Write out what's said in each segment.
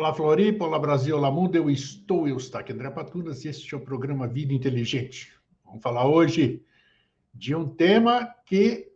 Olá, Floripa, olá, Brasil, olá, mundo. Eu estou aqui, André Patunas, e este é o programa Vida Inteligente. Vamos falar hoje de um tema que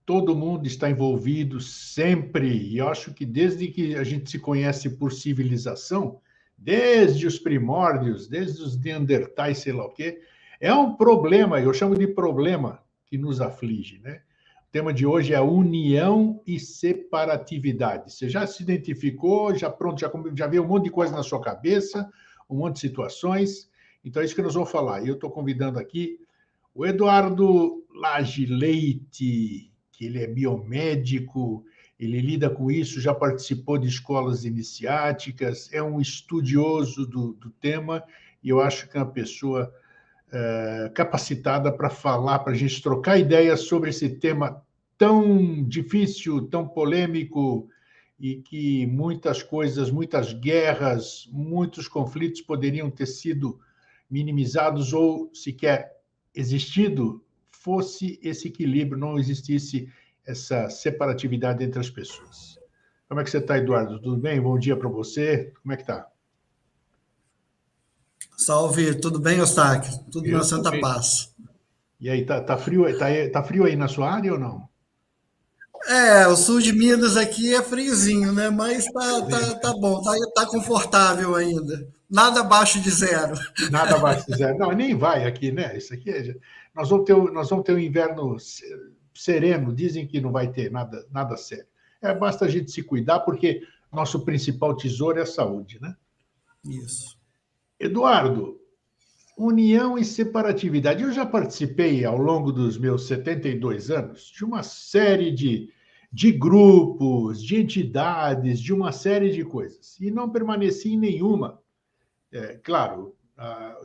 todo mundo está envolvido sempre, e eu acho que desde que a gente se conhece por civilização, desde os primórdios, desde os neandertais, sei lá o quê, é um problema, eu chamo de problema, que nos aflige, né? O tema de hoje é união e separatividade. Você já se identificou, já pronto, já veio um monte de coisa na sua cabeça, um monte de situações. Então é isso que nós vamos falar. E eu estou convidando aqui o Eduardo Lage Leite, que ele é biomédico, ele lida com isso, já participou de escolas iniciáticas, é um estudioso do tema, e eu acho que é uma pessoa capacitada para falar, para a gente trocar ideias sobre esse tema tão difícil, tão polêmico, e que muitas coisas, muitas guerras, muitos conflitos poderiam ter sido minimizados ou sequer existido, fosse esse equilíbrio, não existisse essa separatividade entre as pessoas. Como é que você está, Eduardo? Tudo bem? Bom dia para você. Como é que está? Salve, tudo bem, Eustáquio? Tudo Eu na estou Santa bem. Paz. E aí, tá frio, tá frio aí na sua área ou não? O sul de Minas aqui é friozinho, né? Mas tá bom, tá confortável ainda. Nada abaixo de zero. Nada abaixo de zero. Não, nem vai aqui, né? Isso aqui nós vamos ter um inverno sereno. Dizem que não vai ter nada sério. Basta a gente se cuidar, porque nosso principal tesouro é a saúde, né? Isso. Eduardo, união e separatividade. Eu já participei, ao longo dos meus 72 anos, de uma série de grupos, de entidades, de uma série de coisas. E não permaneci em nenhuma. Claro,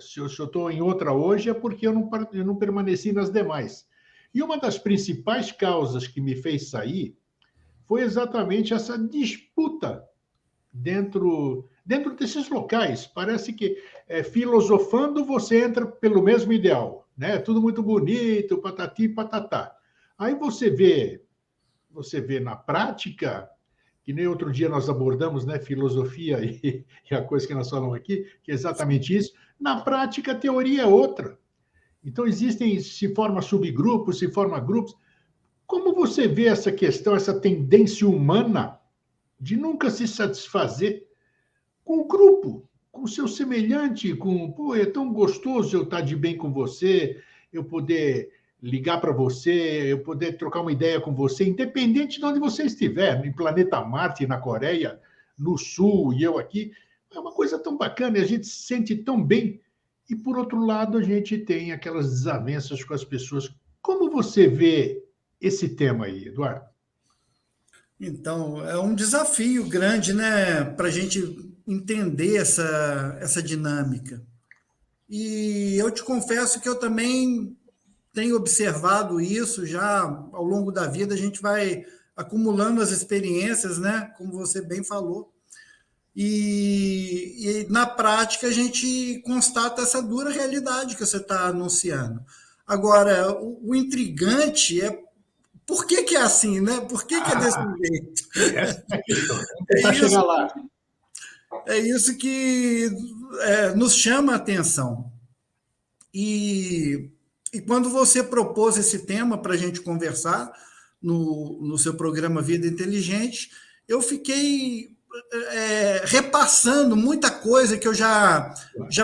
se eu estou em outra hoje é porque eu não permaneci nas demais. E uma das principais causas que me fez sair foi exatamente essa disputa dentro desses locais. Parece que, filosofando, você entra pelo mesmo ideal, né? Tudo muito bonito, patati patatá. Aí você vê na prática, que nem outro dia nós abordamos, né, filosofia e a coisa que nós falamos aqui, que é exatamente isso. Na prática, a teoria é outra. Então, se forma subgrupos, se forma grupos. Como você vê essa questão, essa tendência humana de nunca se satisfazer com o grupo, com o seu semelhante, pô, é tão gostoso eu estar de bem com você, eu poder ligar para você, eu poder trocar uma ideia com você, independente de onde você estiver, em planeta Marte, na Coreia, no Sul, e eu aqui. É uma coisa tão bacana, e a gente se sente tão bem. E, por outro lado, a gente tem aquelas desavenças com as pessoas. Como você vê esse tema aí, Eduardo? Então, é um desafio grande, né, para a gente entender essa dinâmica. E eu te confesso que eu também tenho observado isso já ao longo da vida, a gente vai acumulando as experiências, né, como você bem falou. E na prática a gente constata essa dura realidade que você está anunciando. Agora, o intrigante é por que é assim, né? Por que é desse jeito? Essa é a questão. Vamos É tentar chegar isso, lá. é isso que nos chama a atenção. E, e quando você propôs esse tema para a gente conversar no seu programa Vida Inteligente, eu fiquei repassando muita coisa que eu já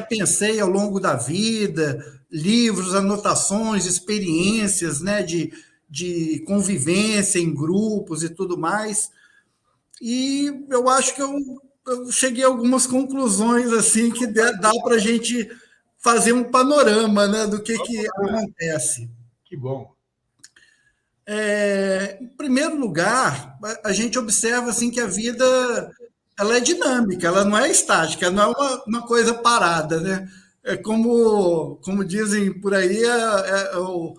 pensei ao longo da vida, livros, anotações, experiências, né, de convivência em grupos e tudo mais. E eu acho que eu cheguei a algumas conclusões assim que dá para a gente fazer um panorama, né, do que Vamos lá. acontece. Que bom. Em primeiro lugar, a gente observa assim que a vida ela é dinâmica, ela não é estática, não é uma coisa parada, né? É como dizem por aí, é o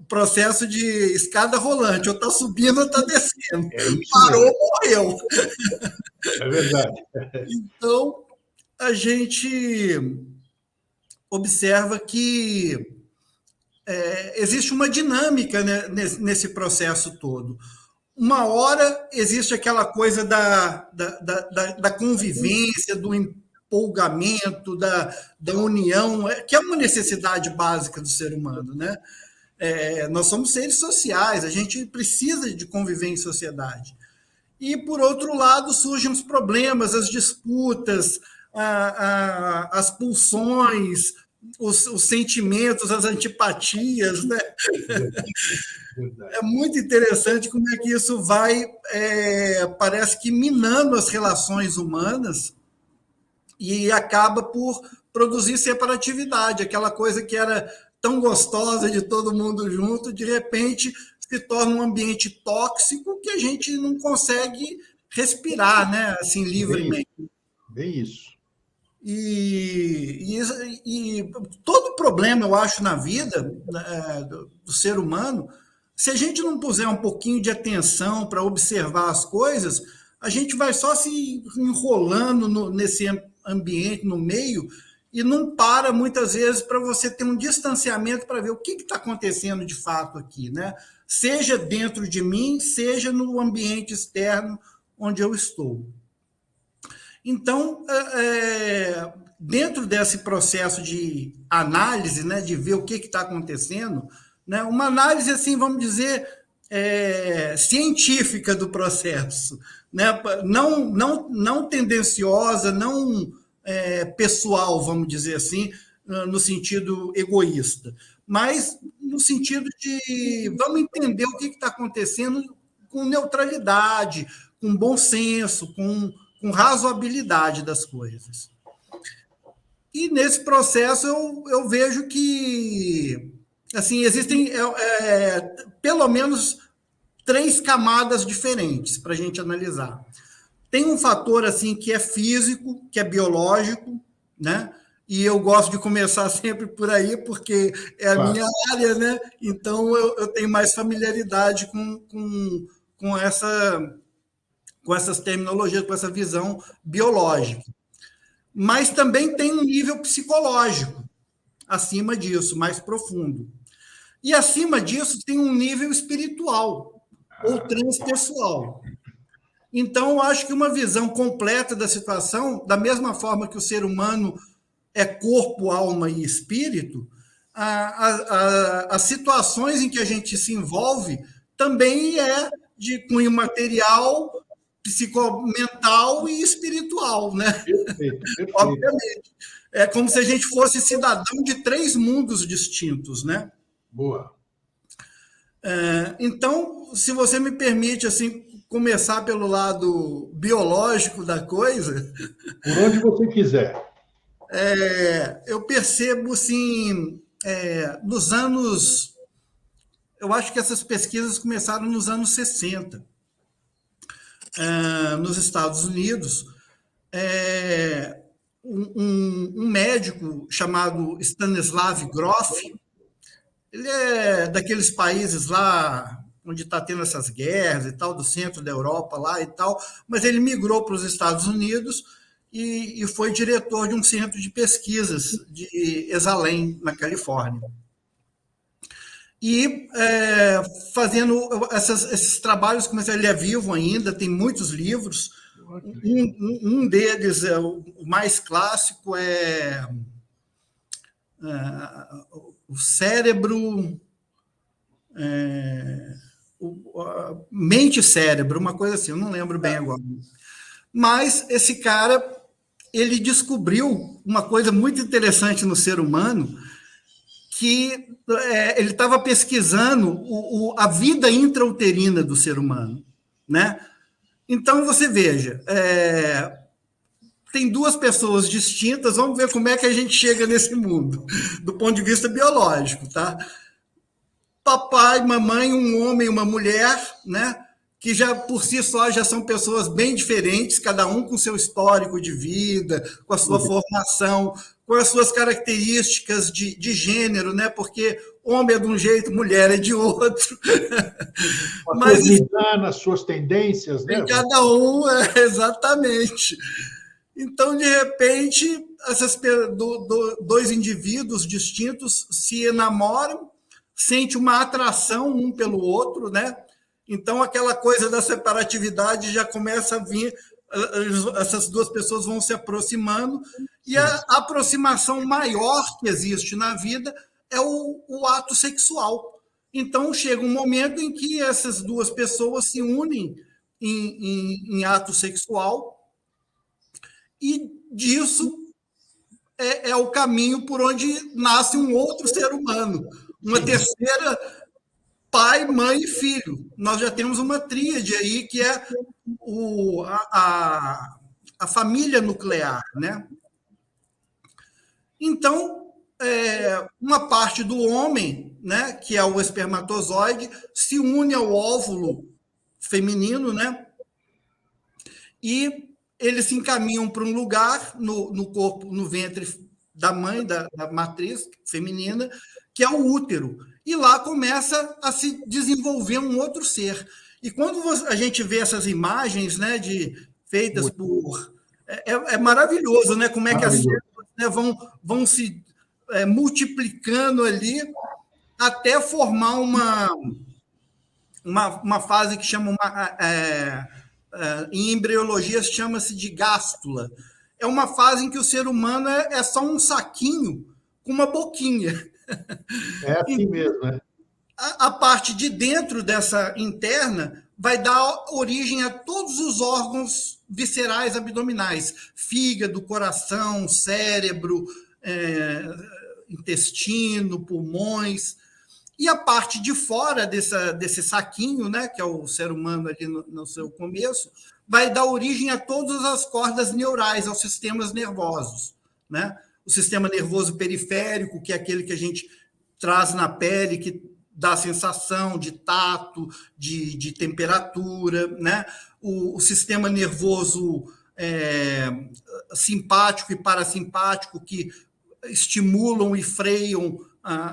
processo de escada rolante, ou está subindo ou está descendo. É isso Parou, mesmo. morreu. É verdade. Então, a gente observa que existe uma dinâmica, né, nesse processo todo. uma hora existe aquela coisa da convivência, do empolgamento, da união, que é uma necessidade básica do ser humano, né? Nós somos seres sociais, a gente precisa de conviver em sociedade. E, por outro lado, surgem os problemas, as disputas, as pulsões, os sentimentos, as antipatias, né? É muito interessante como é que isso vai, parece que minando as relações humanas e acaba por produzir separatividade, aquela coisa que era tão gostosa de todo mundo junto, de repente se torna um ambiente tóxico que a gente não consegue respirar, né? Assim, livremente. Bem isso. E todo problema, eu acho, na vida do ser humano, se a gente não puser um pouquinho de atenção para observar as coisas, a gente vai só se enrolando nesse ambiente, no meio, e não para, muitas vezes, para você ter um distanciamento para ver o que está acontecendo de fato aqui, né? Seja dentro de mim, seja no ambiente externo onde eu estou. Então, dentro desse processo de análise, né, de ver o que está acontecendo, né, uma análise, assim, vamos dizer, científica do processo, né, não tendenciosa, não pessoal, vamos dizer assim, no sentido egoísta, mas no sentido de vamos entender o que está acontecendo com neutralidade, com bom senso, com razoabilidade das coisas. E nesse processo eu vejo que assim, existem pelo menos 3 camadas diferentes para a gente analisar. Tem um fator assim que é físico, que é biológico, né? E eu gosto de começar sempre por aí, porque é a minha área, né? Então eu tenho mais familiaridade com essas terminologias, com essa visão biológica. Mas também tem um nível psicológico acima disso, mais profundo. E acima disso tem um nível espiritual ou transpessoal. Então, eu acho que uma visão completa da situação, da mesma forma que o ser humano é corpo, alma e espírito, as situações em que a gente se envolve também é de cunho material, psicomental e espiritual, né? Perfeito. Obviamente. É como se a gente fosse cidadão de 3 mundos distintos, né? Boa. Então, se você me permite, assim, começar pelo lado biológico da coisa... Por onde você quiser. Eu percebo, assim, nos anos... Eu acho que essas pesquisas começaram nos anos 60, nos Estados Unidos. Um médico chamado Stanislav Grof, ele é daqueles países lá onde está tendo essas guerras e tal, do centro da Europa lá e tal, mas ele migrou para os Estados Unidos e foi diretor de um centro de pesquisas de Esalen, na Califórnia. E fazendo esses trabalhos, ele é vivo ainda, tem muitos livros. Um deles, o mais clássico, é o cérebro... mente-cérebro, uma coisa assim, eu não lembro bem agora. Mas esse cara, ele descobriu uma coisa muito interessante no ser humano, que ele estava pesquisando a vida intrauterina do ser humano, né? Então, você veja, tem 2 pessoas distintas, vamos ver como é que a gente chega nesse mundo, do ponto de vista biológico, tá? Papai, mamãe, um homem e uma mulher, né? Que já por si só já são pessoas bem diferentes, cada um com seu histórico de vida, com a sua formação, com as suas características de gênero, né? Porque homem é de um jeito, mulher é de outro. Mas nas suas tendências, né? Cada um, exatamente. Então, de repente, esses 2 indivíduos distintos se enamoram, sentem uma atração um pelo outro, né? Então, aquela coisa da separatividade já começa a vir, essas duas pessoas vão se aproximando, e a aproximação maior que existe na vida é o ato sexual. Então, chega um momento em que essas duas pessoas se unem em ato sexual, e disso é o caminho por onde nasce um outro ser humano, uma terceira, pai, mãe e filho. Nós já temos uma tríade aí, que é a família nuclear, né? Então, uma parte do homem, né, que é o espermatozoide, se une ao óvulo feminino, né? E eles se encaminham para um lugar no corpo, no ventre da mãe, da matriz feminina, que é o útero. E lá começa a se desenvolver um outro ser. E quando a gente vê essas imagens, né, feitas por... É maravilhoso, né? Como é que as células, né, vão se multiplicando ali até formar uma fase que chama... em embriologia chama-se de gástula. É uma fase em que o ser humano é só um saquinho com uma boquinha. É assim mesmo, né? A parte de dentro dessa interna vai dar origem a todos os órgãos viscerais abdominais: fígado, coração, cérebro, intestino, pulmões. E a parte de fora desse saquinho, né, que é o ser humano ali no seu começo, vai dar origem a todas as cordas neurais, aos sistemas nervosos, né? O sistema nervoso periférico, que é aquele que a gente traz na pele, que dá a sensação de tato, de temperatura, né? O sistema nervoso simpático e parasimpático, que estimulam e freiam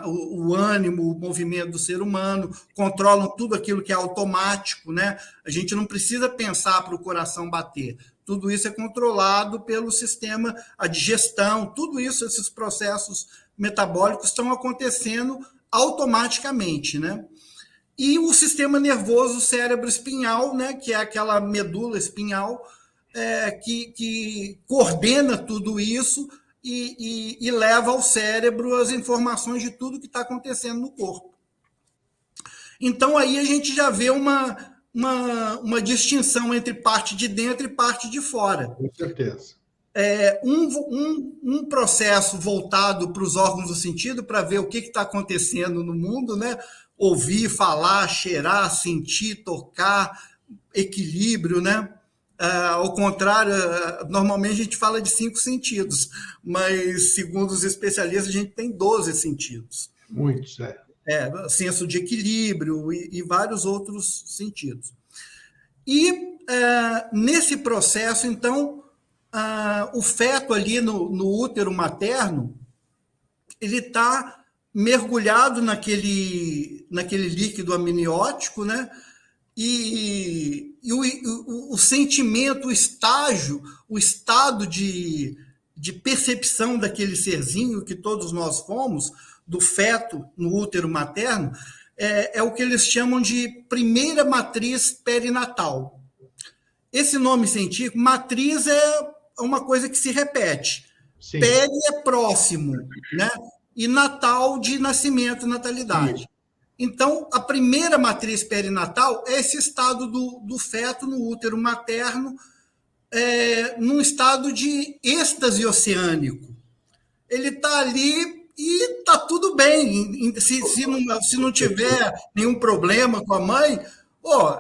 o ânimo, o movimento do ser humano, controlam tudo aquilo que é automático, né? A gente não precisa pensar para o coração bater. Tudo isso é controlado pelo sistema, a digestão, tudo isso, esses processos metabólicos estão acontecendo automaticamente, né? E o sistema nervoso cérebro-espinhal, né, que é aquela medula espinhal, que coordena tudo isso e leva ao cérebro as informações de tudo que está acontecendo no corpo. Então, aí a gente já vê uma distinção entre parte de dentro e parte de fora. Com certeza. Um processo voltado para os órgãos do sentido, para ver o que está acontecendo no mundo, né? Ouvir, falar, cheirar, sentir, tocar, equilíbrio, né? Ao contrário, normalmente a gente fala de 5 sentidos, mas, segundo os especialistas, a gente tem 12 sentidos. Muitos, senso de equilíbrio e vários outros sentidos. E, nesse processo, então, o feto ali no útero materno, ele está mergulhado naquele líquido amniótico, né? E o sentimento, o estado de percepção daquele serzinho que todos nós fomos, do feto no útero materno, é o que eles chamam de primeira matriz perinatal. Esse nome científico, matriz, é uma coisa que se repete. Sim. Peri é próximo, né? E natal, de nascimento, natalidade. Sim. Então, a primeira matriz perinatal é esse estado do feto no útero materno, num estado de êxtase oceânico. Ele está ali e está tudo bem. Se não tiver nenhum problema com a mãe,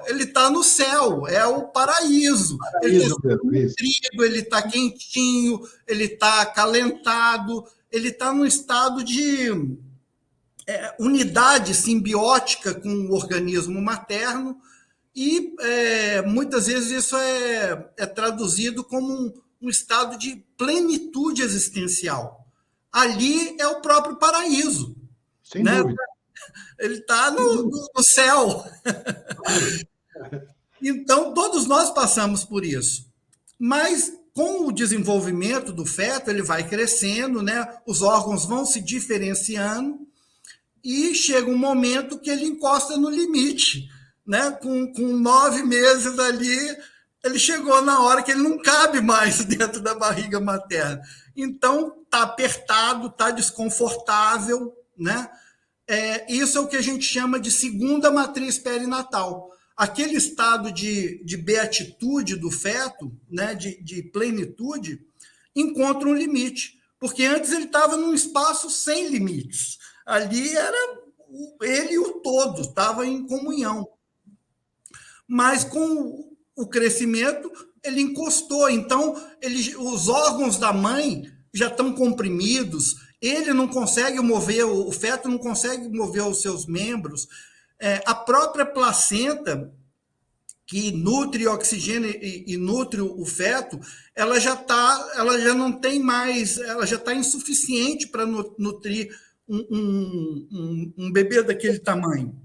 ele está no céu, é o paraíso. Ele está nutrido, ele está quentinho, ele está acalentado, ele está num estado de unidade simbiótica com o organismo materno, e muitas vezes isso é traduzido como um estado de plenitude existencial. Ali é o próprio paraíso. Sem dúvida. Ele está no céu. Então, todos nós passamos por isso. Mas, com o desenvolvimento do feto, ele vai crescendo, né? Os órgãos vão se diferenciando, e chega um momento que ele encosta no limite, né? Com 9 meses ali, ele chegou na hora que ele não cabe mais dentro da barriga materna. Então, está apertado, está desconfortável, né? Isso é o que a gente chama de segunda matriz perinatal. Aquele estado de beatitude do feto, né, de plenitude, encontra um limite, porque antes ele estava num espaço sem limites. Ali era ele e o todo, estava em comunhão. Mas com o crescimento, ele encostou. Então, os órgãos da mãe já estão comprimidos, ele não consegue mover, o feto não consegue mover os seus membros. A própria placenta, que nutre oxigênio e nutre o feto, ela já não tem mais, ela já está insuficiente para nutrir um bebê daquele tamanho.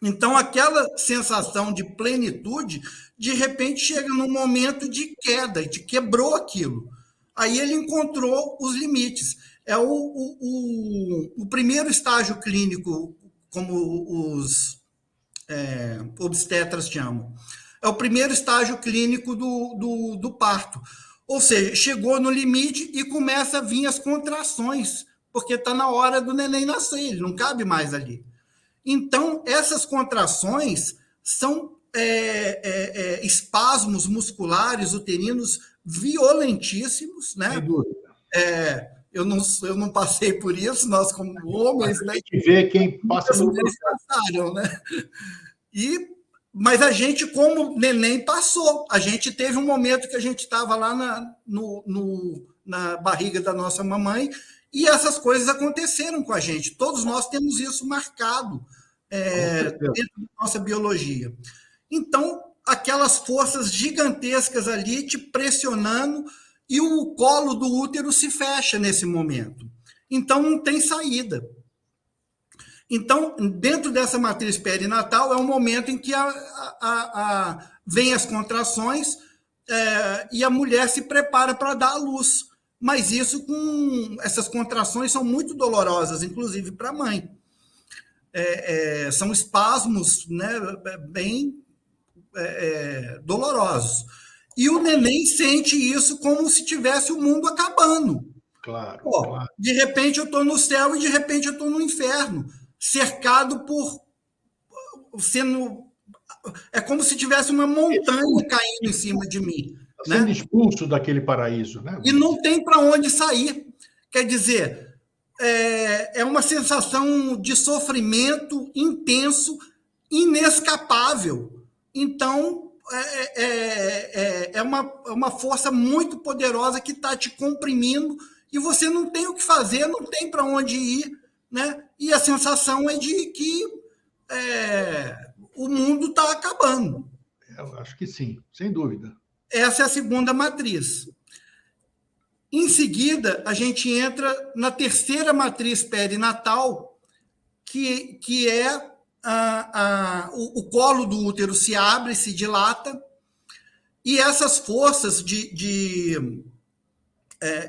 Então, aquela sensação de plenitude, de repente, chega num momento de queda, de quebrou aquilo. Aí ele encontrou os limites. É o primeiro estágio clínico, como os obstetras chamam. É o primeiro estágio clínico do parto. Ou seja, chegou no limite e começa a vir as contrações, porque está na hora do neném nascer, ele não cabe mais ali. Então, essas contrações são espasmos musculares uterinos violentíssimos, né? Sem dúvida. Eu não passei por isso, nós como homens, né? Tem que ver quem passa por isso. Passaram, né? Mas a gente, como neném, passou. A gente teve um momento que a gente estava lá na barriga da nossa mamãe e essas coisas aconteceram com a gente. Todos nós temos isso marcado dentro da nossa biologia. Então, aquelas forças gigantescas ali te pressionando e o colo do útero se fecha nesse momento. Então, não tem saída. Então, dentro dessa matriz perinatal, é um momento em que vem as contrações e a mulher se prepara para dar à luz. Mas essas contrações são muito dolorosas, inclusive para a mãe. São espasmos, né, bem dolorosos. E o neném sente isso como se tivesse o mundo acabando. Claro, claro. De repente eu estou no céu e de repente eu estou no inferno, cercado por... É como se tivesse uma montanha caindo em cima de mim. Sendo expulso daquele paraíso, né? E não tem para onde sair. Quer dizer, é uma sensação de sofrimento intenso, inescapável. Então, é uma força muito poderosa que está te comprimindo e você não tem o que fazer, não tem para onde ir, né? E a sensação é de que o mundo está acabando. Eu acho que sim, sem dúvida. Essa é a segunda matriz. Em seguida, a gente entra na terceira matriz perinatal, que é o colo do útero se abre, se dilata, e essas forças de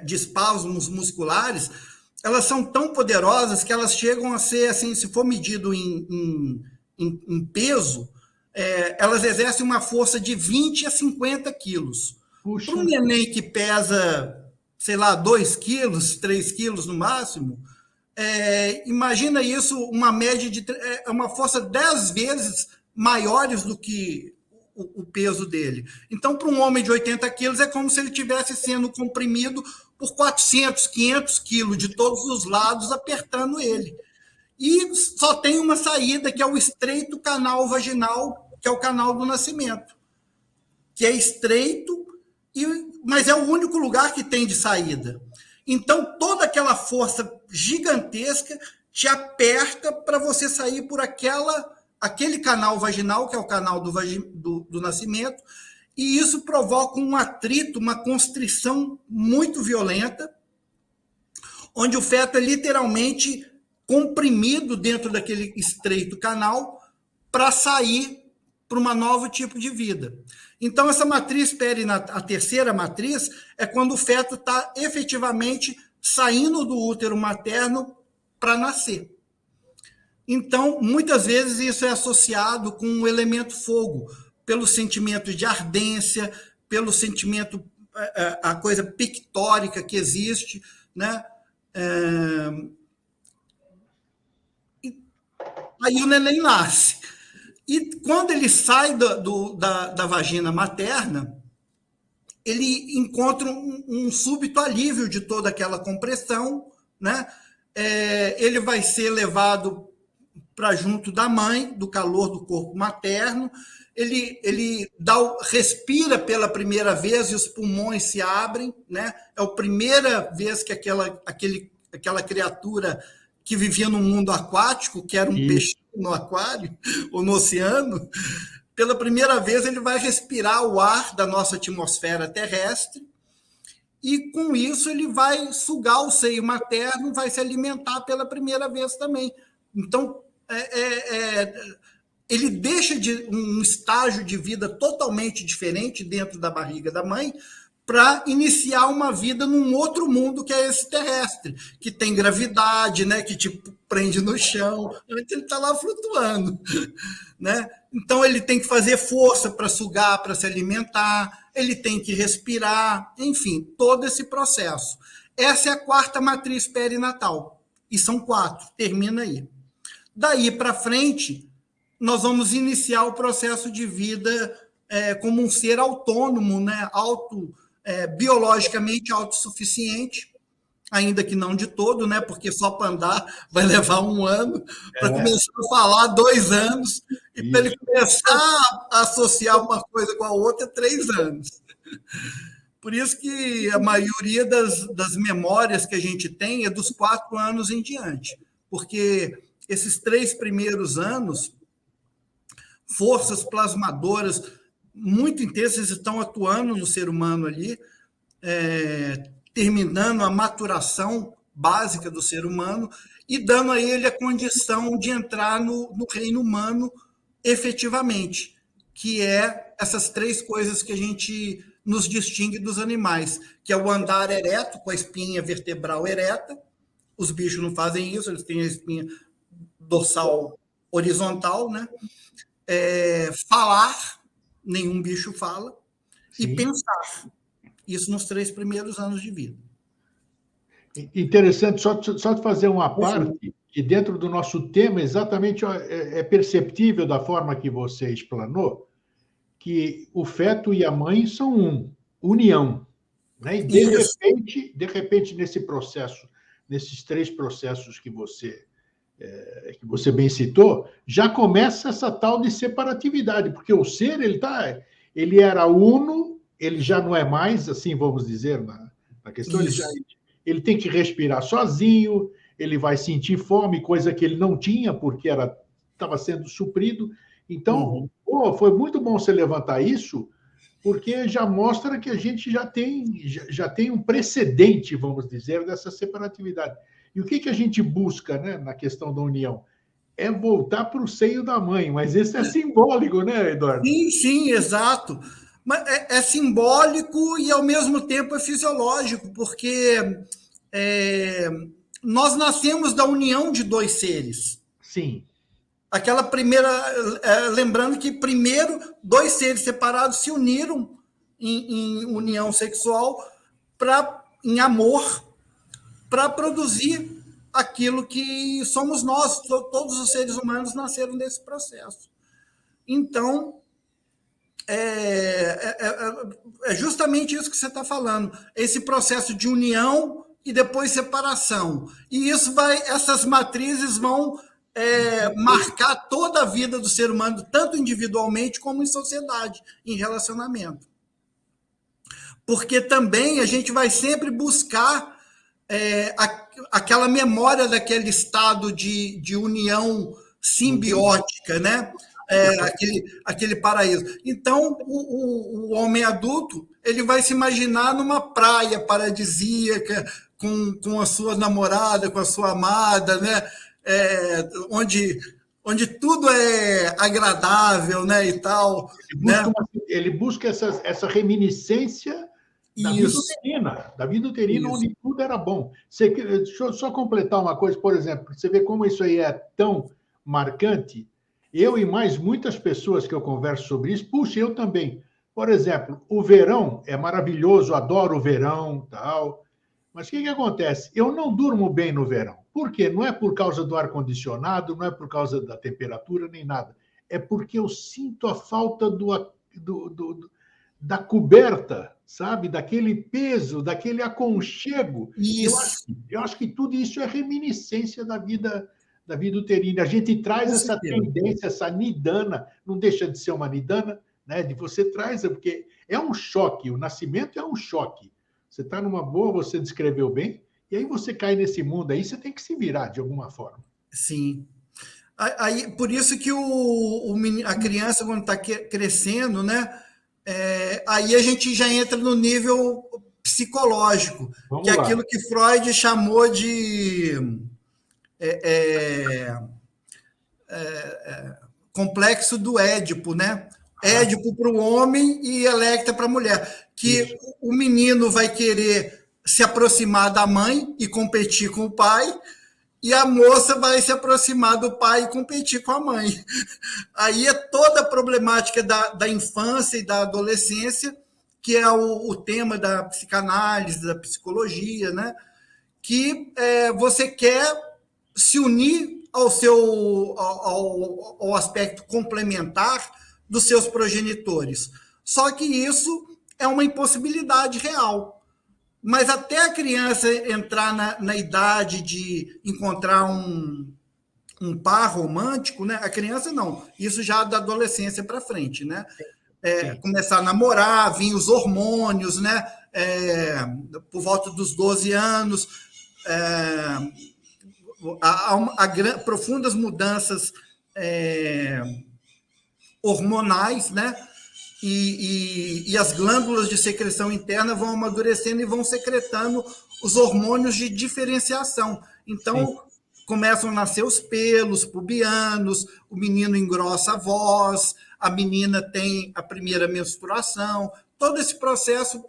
espasmos musculares, elas são tão poderosas que elas chegam a ser, assim, se for medido em peso, elas exercem uma força de 20 a 50 quilos. Para um neném que pesa, sei lá, 2 quilos, 3 quilos no máximo, imagina isso, uma média de uma força 10 vezes maiores do que o peso dele. Então, para um homem de 80 quilos, é como se ele estivesse sendo comprimido por 400, 500 quilos de todos os lados, apertando ele. E só tem uma saída, que é o estreito canal vaginal, que é o canal do nascimento, que é estreito, mas é o único lugar que tem de saída. Então, toda aquela força gigantesca te aperta para você sair por aquele canal vaginal, que é o canal do nascimento, e isso provoca um atrito, uma constrição muito violenta, onde o feto é literalmente comprimido dentro daquele estreito canal para sair para um novo tipo de vida. Então, essa matriz perinatal, a terceira matriz, é quando o feto está efetivamente saindo do útero materno para nascer. Então, muitas vezes isso é associado com o elemento fogo, pelo sentimento de ardência, pelo sentimento, a coisa pictórica que existe, né? Aí o neném nasce. E quando ele sai da vagina materna, ele encontra um súbito alívio de toda aquela compressão, né? Ele vai ser levado para junto da mãe, do calor do corpo materno, ele respira pela primeira vez e os pulmões se abrem, né? É a primeira vez que aquela criatura que vivia no mundo aquático, que era um peixe no aquário ou no oceano, pela primeira vez ele vai respirar o ar da nossa atmosfera terrestre e, com isso, ele vai sugar o seio materno, vai se alimentar pela primeira vez também. Então, ele deixa de um estágio de vida totalmente diferente dentro da barriga da mãe para iniciar uma vida num outro mundo que é esse terrestre, que tem gravidade, né, que te prende no chão, antes ele está lá flutuando, né? Então ele tem que fazer força para sugar, para se alimentar, ele tem que respirar, enfim, todo esse processo. Essa é a quarta matriz perinatal, e são 4, termina aí. Daí para frente, nós vamos iniciar o processo de vida como um ser autônomo, né, biologicamente autossuficiente, ainda que não de todo, né? Porque só para andar vai levar 1 ano, para começar a falar 2 anos, e para ele começar a associar uma coisa com a outra, 3 anos. Por isso que a maioria das memórias que a gente tem é dos 4 anos em diante, porque esses 3 primeiros anos, forças plasmadoras muito intensas estão atuando no ser humano ali, terminando a maturação básica do ser humano e dando a ele a condição de entrar no reino humano efetivamente, que é essas 3 coisas que a gente nos distingue dos animais, que é o andar ereto, com a espinha vertebral ereta. Os bichos não fazem isso, eles têm a espinha dorsal horizontal, né? Falar, nenhum bicho fala, e pensar. Isso nos 3 primeiros anos de vida. Interessante, só de fazer uma parte, que dentro do nosso tema, exatamente é perceptível da forma que você explanou, que o feto e a mãe são união. Né? E, de repente, nesse processo, nesses 3 processos que você bem citou, já começa essa tal de separatividade, porque o ser, ele era uno, ele já não é mais, assim, vamos dizer, na questão, ele tem que respirar sozinho, ele vai sentir fome, coisa que ele não tinha, porque estava sendo suprido. Então, foi muito bom você levantar isso, porque já mostra que a gente já tem um precedente, vamos dizer, dessa separatividade. E o que a gente busca, né, na questão da união? É voltar para o seio da mãe, mas isso é simbólico, né, Eduardo? Sim, exato. Mas é simbólico e, ao mesmo tempo, é fisiológico, porque nós nascemos da união de 2 seres. Sim. Aquela primeira... lembrando que, primeiro, 2 seres separados se uniram em união sexual em amor, para produzir aquilo que somos nós. Todos os seres humanos nasceram desse processo. Então, é justamente isso que você está falando. Esse processo de união e depois separação. E essas matrizes vão marcar toda a vida do ser humano, tanto individualmente como em sociedade, em relacionamento. Porque também a gente vai sempre buscar aquela memória daquele estado de união simbiótica, né? Aquele paraíso. Então, o homem adulto ele vai se imaginar numa praia paradisíaca, com a sua namorada, com a sua amada, né? Onde tudo é agradável, né? E tal. Ele busca essa reminiscência da vida uterina, onde tudo era bom. Deixa eu só completar uma coisa, por exemplo, você vê como isso aí é tão marcante, eu e mais muitas pessoas que eu converso sobre isso, puxa, eu também. Por exemplo, o verão é maravilhoso, adoro o verão, tal. Mas o que acontece? Eu não durmo bem no verão. Por quê? Não é por causa do ar-condicionado, não é por causa da temperatura, nem nada. É porque eu sinto a falta da coberta, sabe? Daquele peso, daquele aconchego. Isso, Eu acho que tudo isso é reminiscência da vida uterina. A gente traz com essa certeza. tendência, essa nidana, não deixa de ser uma nidana, né? De você traz, porque é um choque, o nascimento é um choque. Você está numa boa, você descreveu bem, e aí você cai nesse mundo aí, você tem que se virar de alguma forma. Sim. Aí, por isso que a criança, quando está crescendo, né? Aí a gente já entra no nível psicológico, que é Vamos lá. aquilo que Freud chamou de é, é, complexo do Édipo, né? Ah, Édipo para o homem e Electra para a mulher. isso. Que o menino vai querer se aproximar da mãe e competir com o pai, e a moça vai se aproximar do pai e competir com a mãe. Aí é toda a problemática da infância e da adolescência, que é o tema da psicanálise, da psicologia, né? Que você quer se unir ao aspecto complementar dos seus progenitores. Só que isso é uma impossibilidade real. Mas até a criança entrar na idade de encontrar um par romântico, né? A criança não, isso já da adolescência para frente, né? Sim. Começar a namorar, vir os hormônios, né? Por volta dos 12 anos, há profundas mudanças hormonais, né? E as glândulas de secreção interna vão amadurecendo e vão secretando os hormônios de diferenciação. Sim. Então, começam a nascer os pelos pubianos, o menino engrossa a voz, a menina tem a primeira menstruação, todo esse processo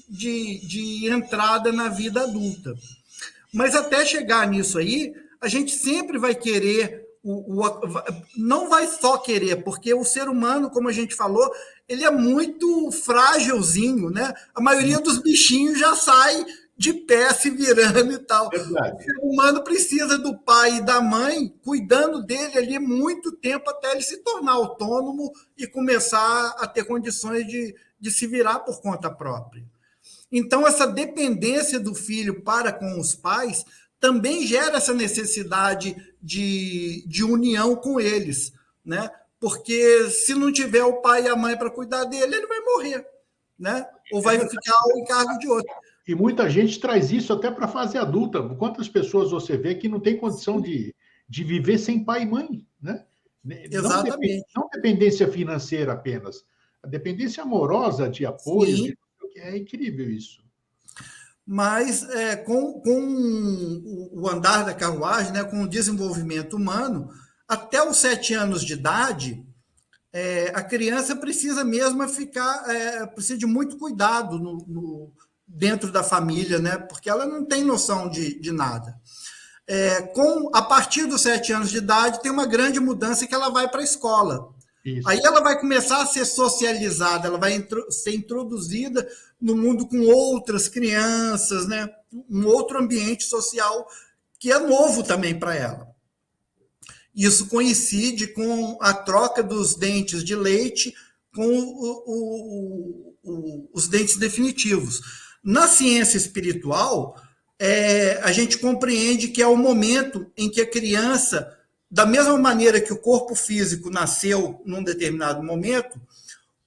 de entrada na vida adulta. Mas até chegar nisso aí, a gente sempre vai querer, não vai só querer, porque o ser humano, como a gente falou, ele é muito frágilzinho, né? A maioria dos bichinhos já sai de pé se virando e tal. Verdade. O ser humano precisa do pai e da mãe cuidando dele ali muito tempo até ele se tornar autônomo e começar a ter condições de se virar por conta própria. Então, essa dependência do filho para com os pais também gera essa necessidade de união com eles, né? Porque se não tiver o pai e a mãe para cuidar dele, ele vai morrer, né? Ou vai ficar ao encargo de outro. E muita gente traz isso até para a fase adulta. Quantas pessoas você vê que não tem condição de viver sem pai e mãe, né? Exatamente. Não dependência financeira apenas, a dependência amorosa, de apoio, Sim, é incrível isso. mas com o andar da carruagem, né, com o desenvolvimento humano, até os 7 anos de idade, a criança precisa mesmo precisa de muito cuidado dentro da família, né, porque ela não tem noção de nada. A partir dos 7 anos de idade, tem uma grande mudança que ela vai para a escola. Isso. Aí ela vai começar a ser socializada, ela vai ser introduzida no mundo com outras crianças, né? Um outro ambiente social que é novo também para ela. Isso coincide com a troca dos dentes de leite com os dentes definitivos. Na ciência espiritual, a gente compreende que é o momento em que a criança, da mesma maneira que o corpo físico nasceu num determinado momento,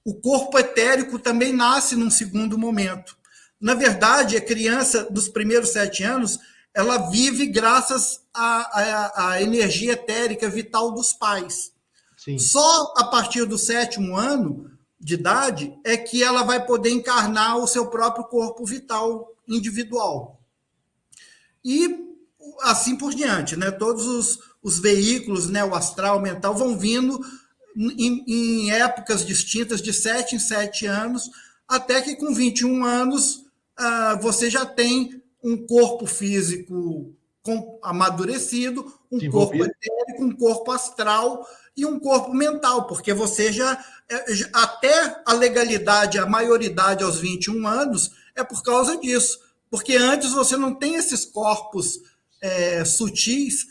o corpo etérico também nasce num segundo momento. Na verdade, a criança dos primeiros 7 anos, ela vive graças à energia etérica vital dos pais. Sim. Só a partir do 7º ano de idade é que ela vai poder encarnar o seu próprio corpo vital individual. E assim por diante, né? Todos os veículos, né? O astral, o mental, vão vindo em épocas distintas, de 7 em 7 anos, até que com 21 anos você já tem um corpo físico amadurecido, um corpo etérico, um corpo astral e um corpo mental, porque você já até a legalidade, a maioridade aos 21 anos é por causa disso, porque antes você não tem esses corpos sutis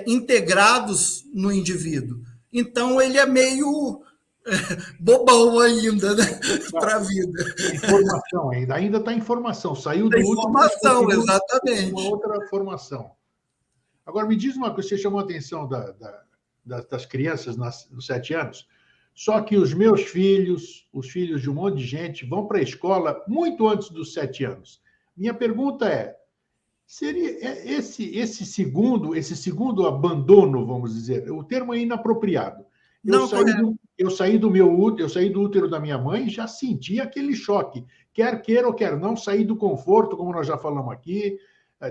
integrados no indivíduo. Então, ele é meio bobão ainda, né? Para a vida. Informação, ainda está em formação. Saiu do informação, último, exatamente. Uma outra formação. Agora, me diz uma coisa, você chamou a atenção das crianças nos 7 anos, só que os meus filhos, os filhos de um monte de gente, vão para a escola muito antes dos 7 anos. Minha pergunta seria esse segundo abandono, vamos dizer, o termo é inapropriado. Eu saí do útero da minha mãe e já senti aquele choque. Quer queira ou quer não, sair do conforto, como nós já falamos aqui.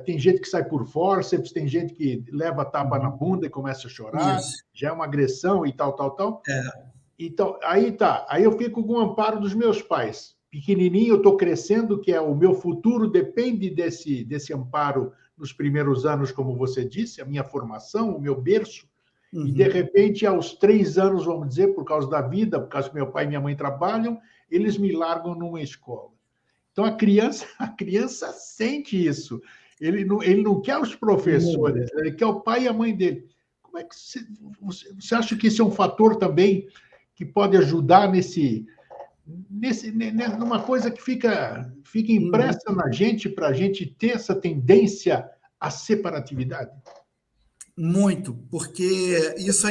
Tem gente que sai por fórceps, tem gente que leva tapa na bunda e começa a chorar. Isso. Já é uma agressão e tal. Então, aí eu fico com o amparo dos meus pais. Pequenininho, eu estou crescendo, que é o meu futuro, depende desse amparo nos primeiros anos, como você disse, a minha formação, o meu berço. E, de repente, aos 3 anos, vamos dizer, por causa da vida, por causa que meu pai e minha mãe trabalham, eles me largam numa escola. Então, a criança sente isso. Ele não quer os professores, ele quer o pai e a mãe dele. Como é que você acha que isso é um fator também que pode ajudar numa coisa que fica impressa na gente, para a gente ter essa tendência à separatividade? Muito, porque isso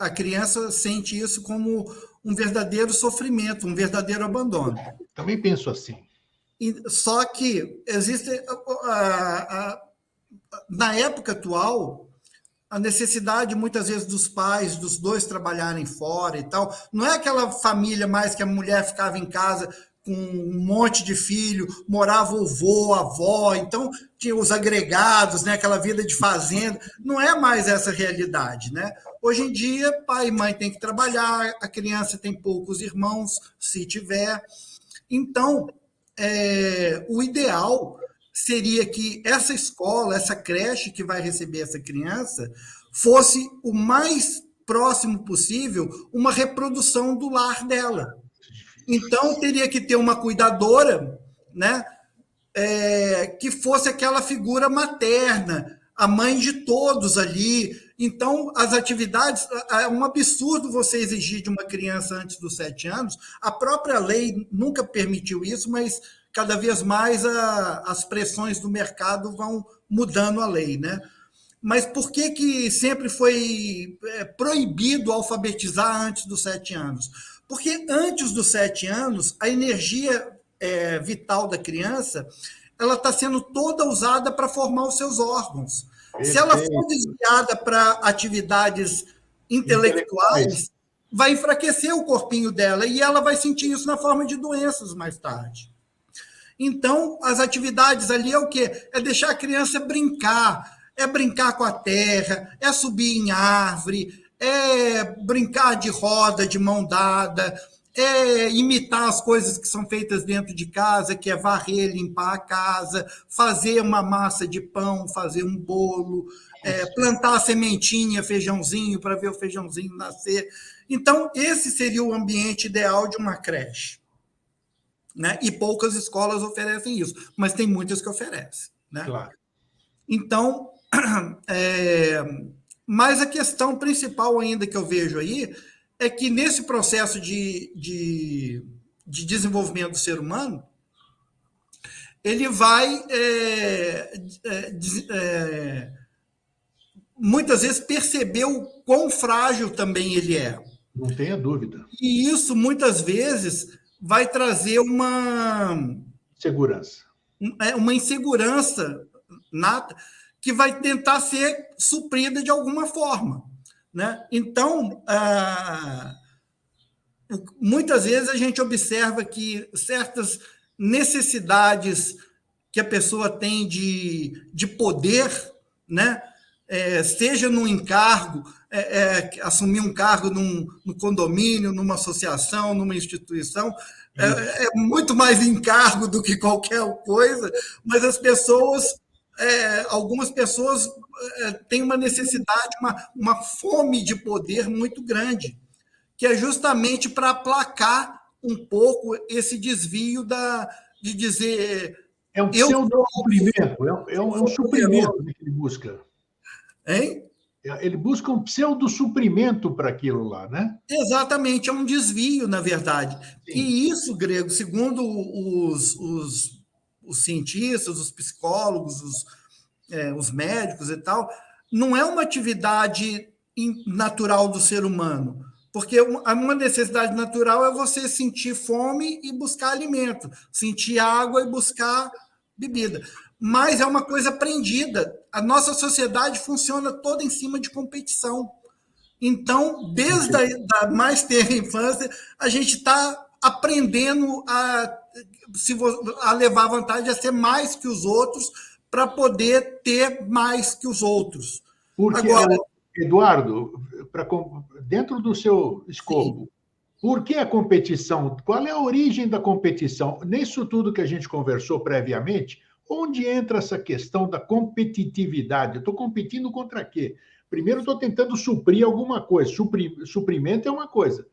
a criança sente isso como um verdadeiro sofrimento, um verdadeiro abandono. Também penso assim. Só que existe, na época atual, a necessidade, muitas vezes, dos pais, dos dois trabalharem fora e tal. Não é aquela família mais que a mulher ficava em casa com um monte de filho, morava o vô, a avó, então tinha os agregados, né, aquela vida de fazenda. Não é mais essa realidade, né? Hoje em dia, pai e mãe têm que trabalhar, a criança tem poucos irmãos, se tiver. Então, o ideal seria que essa escola, essa creche que vai receber essa criança, fosse o mais próximo possível uma reprodução do lar dela. Então, teria que ter uma cuidadora, né, que fosse aquela figura materna, a mãe de todos ali. Então, as atividades... É um absurdo você exigir de uma criança antes dos 7 anos. A própria lei nunca permitiu isso, mas cada vez mais as pressões do mercado vão mudando a lei, né? Mas por que sempre foi proibido alfabetizar antes dos 7 anos? Porque antes dos 7 anos, a energia vital da criança ela está sendo toda usada para formar os seus órgãos. Perfeito. Se ela for desviada para atividades intelectuais, vai enfraquecer o corpinho dela e ela vai sentir isso na forma de doenças mais tarde. Então, as atividades ali é o quê? É deixar a criança brincar, é brincar com a terra, é subir em árvore, é brincar de roda, de mão dada, é imitar as coisas que são feitas dentro de casa, que é varrer, limpar a casa, fazer uma massa de pão, fazer um bolo, plantar a sementinha, feijãozinho, para ver o feijãozinho nascer. Então, esse seria o ambiente ideal de uma creche. Né? E poucas escolas oferecem isso, mas tem muitas que oferecem. Né? Claro. Então, mas a questão principal ainda que eu vejo aí é que nesse processo de desenvolvimento do ser humano, ele vai muitas vezes perceber o quão frágil também ele é. Não tenha dúvida. E isso, muitas vezes, vai trazer uma insegurança nata que vai tentar ser suprida de alguma forma. Né? Então, muitas vezes a gente observa que certas necessidades que a pessoa tem de poder, né? Seja num encargo, assumir um cargo no condomínio, numa associação, numa instituição, é muito mais encargo do que qualquer coisa, mas as pessoas algumas pessoas têm uma necessidade, uma fome de poder muito grande, que é justamente para aplacar um pouco esse desvio de dizer É um eu pseudo-suprimento, é um sou poderoso. suprimento que ele busca. Hein? Ele busca um pseudo-suprimento para aquilo lá, né? Exatamente, é um desvio, na verdade. Sim. E isso, Grego, segundo os cientistas, os psicólogos, os médicos e tal, não é uma atividade natural do ser humano, porque uma necessidade natural é você sentir fome e buscar alimento, sentir água e buscar bebida. Mas é uma coisa aprendida. A nossa sociedade funciona toda em cima de competição. Então, desde a mais tenra infância, a gente está aprendendo a levar vantagem a ser mais que os outros para poder ter mais que os outros. Porque, Agora, Eduardo, dentro do seu escopo, sim, por que a competição? Qual é a origem da competição? Nisso tudo que a gente conversou previamente, onde entra essa questão da competitividade? Eu estou competindo contra quê? Primeiro, estou tentando suprir alguma coisa. Suprimento é uma coisa.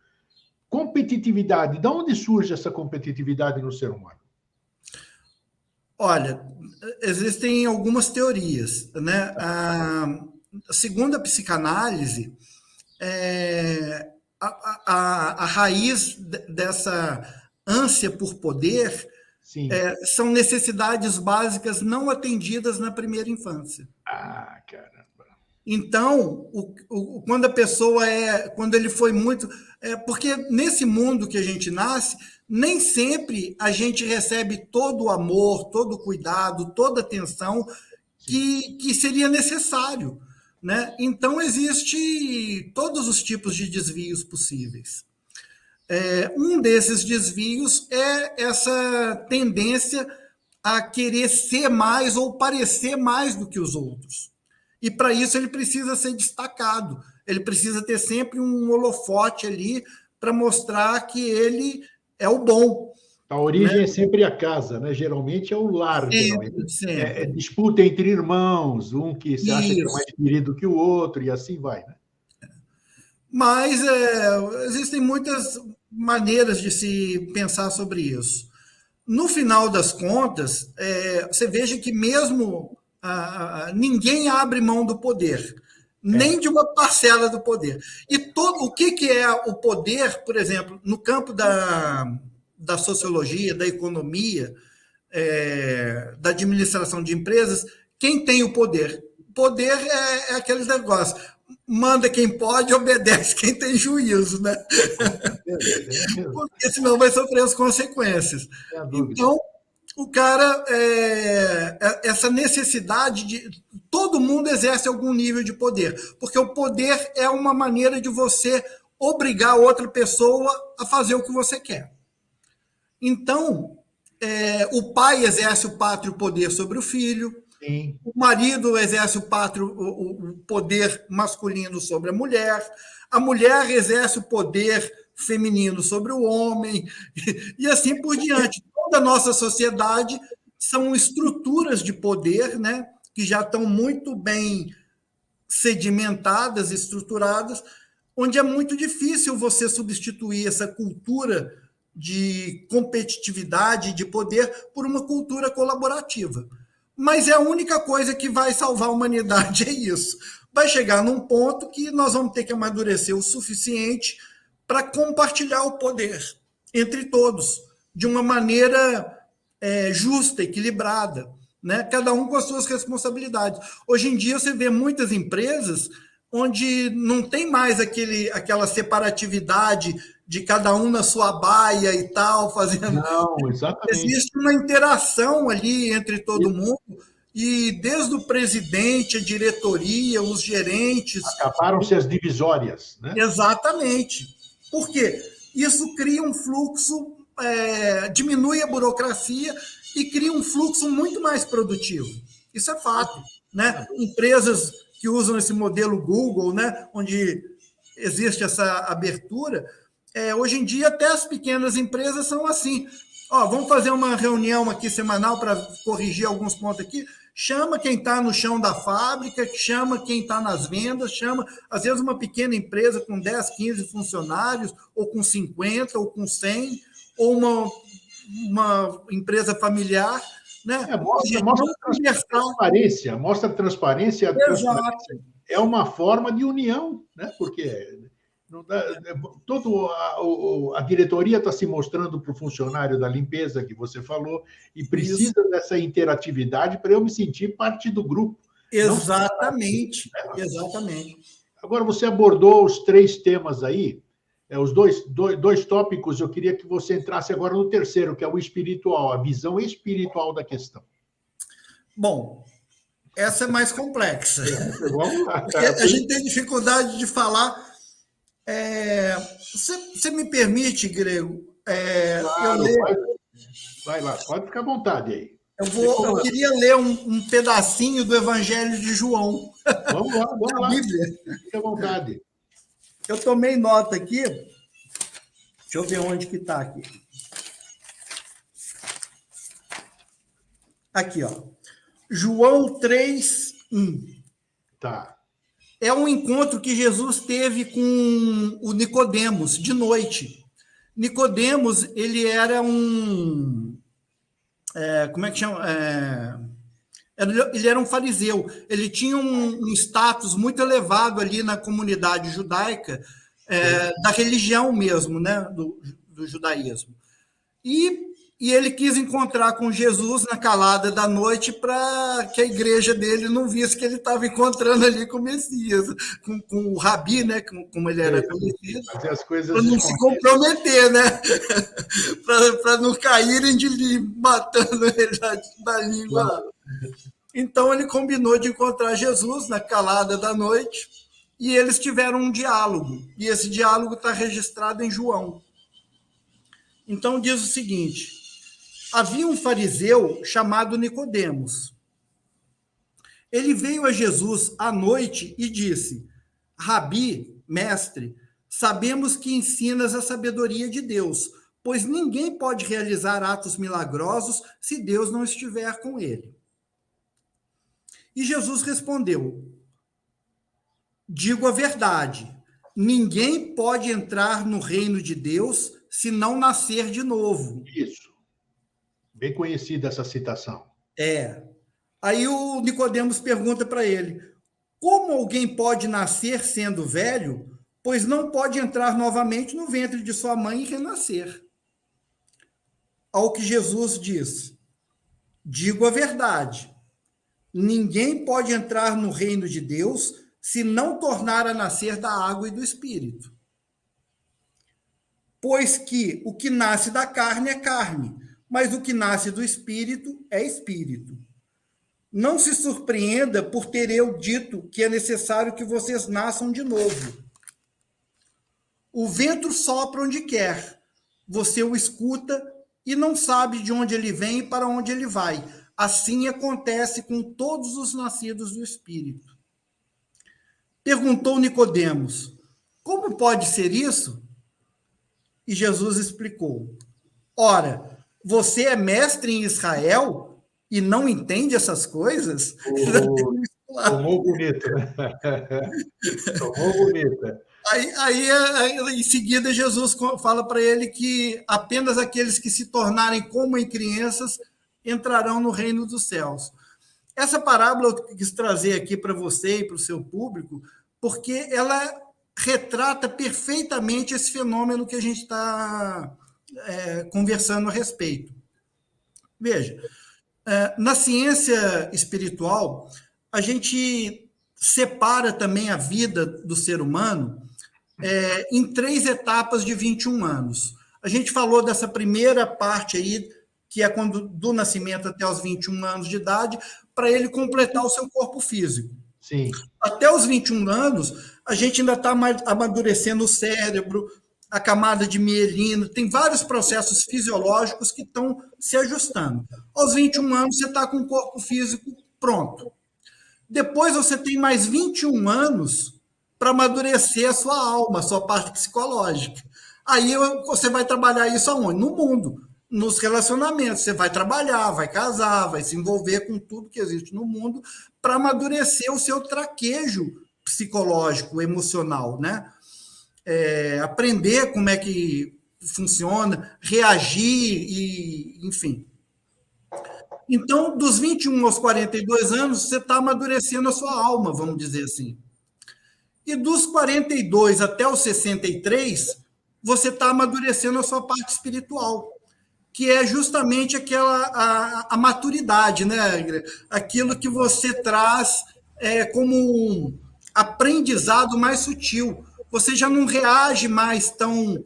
Competitividade, de onde surge essa competitividade no ser humano? olha, existem algumas teorias, né? Segundo a psicanálise, a raiz dessa ânsia por poder Sim. são necessidades básicas não atendidas na primeira infância. Ah, caramba. Então, quando a pessoa quando ele foi muito, porque nesse mundo que a gente nasce, nem sempre a gente recebe todo o amor, todo o cuidado, toda a atenção que seria necessário, né? Então, existe todos os tipos de desvios possíveis. Um desses desvios é essa tendência a querer ser mais ou parecer mais do que os outros. E para isso ele precisa ser destacado, ele precisa ter sempre um holofote ali para mostrar que ele é o bom. A Né? origem é sempre a casa, né? Geralmente é o lar, geralmente. Sempre, É sempre. disputa entre irmãos, um que se acha que é mais Isso. querido que o outro, e assim vai, né? Mas existem muitas maneiras de se pensar sobre isso. No final das contas, você veja que mesmo ninguém abre mão do poder, nem É, de uma parcela do poder. E todo o que é o poder, por exemplo, no campo da sociologia, da economia, da administração de empresas, quem tem o poder? O poder é aquele negócio. Manda quem pode, obedece quem tem juízo, né? com certeza, tem mesmo, Porque senão vai sofrer as consequências. sem a dúvida. Então, o cara, essa necessidade de. Todo mundo exerce algum nível de poder, porque o poder é uma maneira de você obrigar outra pessoa a fazer o que você quer. Então, o pai exerce o pátrio poder sobre o filho, Sim, o marido exerce o poder masculino sobre a mulher exerce o poder feminino sobre o homem, e assim por diante. Toda a nossa sociedade são estruturas de poder, né, que já estão muito bem sedimentadas, estruturadas, onde é muito difícil você substituir essa cultura de competitividade, de poder, por uma cultura colaborativa. Mas é a única coisa que vai salvar a humanidade, é isso. Vai chegar num ponto que nós vamos ter que amadurecer o suficiente para compartilhar o poder entre todos, de uma maneira justa, equilibrada, né? Cada um com as suas responsabilidades. Hoje em dia você vê muitas empresas onde não tem mais aquela separatividade de cada um na sua baia e tal, fazendo. não, exatamente. Existe uma interação ali entre todo mundo, e desde o presidente, a diretoria, os gerentes. Acabaram-se as divisórias, né? Exatamente. Por quê? Isso cria um fluxo, diminui a burocracia e cria um fluxo muito mais produtivo. Isso é fato. Né? Empresas que usam esse modelo Google, né, onde existe essa abertura, hoje em dia até as pequenas empresas são assim. Ó, vamos fazer uma reunião aqui semanal para corrigir alguns pontos aqui. Chama quem está no chão da fábrica, chama quem está nas vendas, chama, às vezes, uma pequena empresa com 10, 15 funcionários, ou com 50, ou com 100, ou uma empresa familiar, né? Mostra transparência. A transparência é uma forma de união, né? Porque não dá, a diretoria está se mostrando para o funcionário da limpeza que você falou e precisa dessa interatividade para eu me sentir parte do grupo. Exatamente, exatamente. Agora, você abordou os 3 temas aí, os dois tópicos, eu queria que você entrasse agora no terceiro, que é o espiritual, a visão espiritual da questão. Bom, essa é mais complexa. Vamos lá. Porque a gente tem dificuldade de falar. Você me permite, Grego? Claro, vai lá, pode ficar à vontade aí. Eu queria ler um pedacinho do Evangelho de João. Vamos lá. Bíblia. Fique à vontade. Eu tomei nota aqui. Deixa eu ver onde que está aqui. Aqui, ó. João 3:1. Tá. É um encontro que Jesus teve com o Nicodemos, de noite. Nicodemos, ele era como é que chama? Ele era um fariseu. Ele tinha um status muito elevado ali na comunidade judaica, da religião mesmo, né? Do judaísmo. E ele quis encontrar com Jesus na calada da noite para que a igreja dele não visse que ele estava encontrando ali com o Messias, com o Rabi, né? Como ele era conhecido, para não se comprometer, né? Para não caírem matando ele da língua. Claro. Então ele combinou de encontrar Jesus na calada da noite e eles tiveram um diálogo. E esse diálogo está registrado em João. Então diz o seguinte: havia um fariseu chamado Nicodemos. Ele veio a Jesus à noite e disse: Rabi, mestre, sabemos que ensinas a sabedoria de Deus, pois ninguém pode realizar atos milagrosos se Deus não estiver com ele. E Jesus respondeu: digo a verdade, ninguém pode entrar no reino de Deus se não nascer de novo. Isso. Bem conhecida essa citação. Aí o Nicodemos pergunta para ele: como alguém pode nascer sendo velho, pois não pode entrar novamente no ventre de sua mãe e renascer? Ao que Jesus diz: digo a verdade, ninguém pode entrar no reino de Deus se não tornar a nascer da água e do Espírito. Pois que o que nasce da carne é carne, mas o que nasce do Espírito é Espírito. Não se surpreenda por ter eu dito que é necessário que vocês nasçam de novo. O vento sopra onde quer, você o escuta e não sabe de onde ele vem e para onde ele vai. Assim acontece com todos os nascidos do Espírito. Perguntou Nicodemos: como pode ser isso? E Jesus explicou: ora, você é mestre em Israel e não entende essas coisas? Tomou bonito, né? Tomou bonito. Aí, em seguida, Jesus fala para ele que apenas aqueles que se tornarem como em crianças entrarão no reino dos céus. Essa parábola eu quis trazer aqui para você e para o seu público, porque ela retrata perfeitamente esse fenômeno que a gente está conversando a respeito. Veja, na ciência espiritual, a gente separa também a vida do ser humano em 3 etapas de 21 anos. A gente falou dessa primeira parte aí, que é quando do nascimento até os 21 anos de idade, para ele completar o seu corpo físico. Sim. Até os 21 anos, a gente ainda está amadurecendo o cérebro, a camada de mielina, tem vários processos fisiológicos que estão se ajustando. Aos 21 anos, você está com o corpo físico pronto. Depois, você tem mais 21 anos para amadurecer a sua alma, a sua parte psicológica. Aí você vai trabalhar isso aonde? No mundo. nos relacionamentos. Você vai trabalhar, vai casar, vai se envolver com tudo que existe no mundo para amadurecer o seu traquejo psicológico, emocional, né? Aprender como é que funciona, reagir e, enfim. Então, dos 21 aos 42 anos, você está amadurecendo a sua alma, vamos dizer assim. E dos 42 até os 63, você está amadurecendo a sua parte espiritual, que é justamente a maturidade, né? Aquilo que você traz como um aprendizado mais sutil. Você já não reage mais tão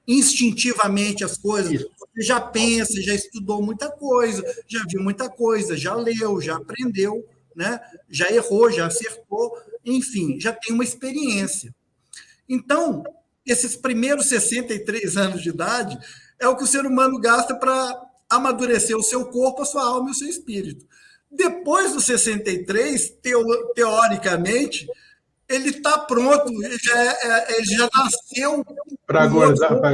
instintivamente às coisas. Isso. Você já pensa, já estudou muita coisa, já viu muita coisa, já leu, já aprendeu, né? Já errou, já acertou, enfim, já tem uma experiência. Então, esses primeiros 63 anos de idade é o que o ser humano gasta para amadurecer o seu corpo, a sua alma e o seu espírito. Depois dos 63, teoricamente, ele está pronto, ele já nasceu para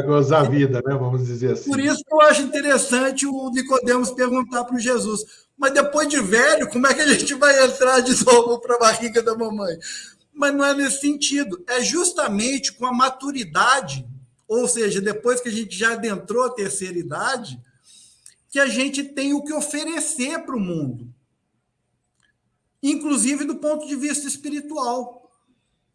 gozar a vida, né? Vamos dizer assim. Por isso que eu acho interessante o Nicodemos perguntar para o Jesus, mas depois de velho, como é que a gente vai entrar de novo para a barriga da mamãe? Mas não é nesse sentido, é justamente com a maturidade, ou seja, depois que a gente já adentrou a terceira idade, que a gente tem o que oferecer para o mundo, inclusive do ponto de vista espiritual.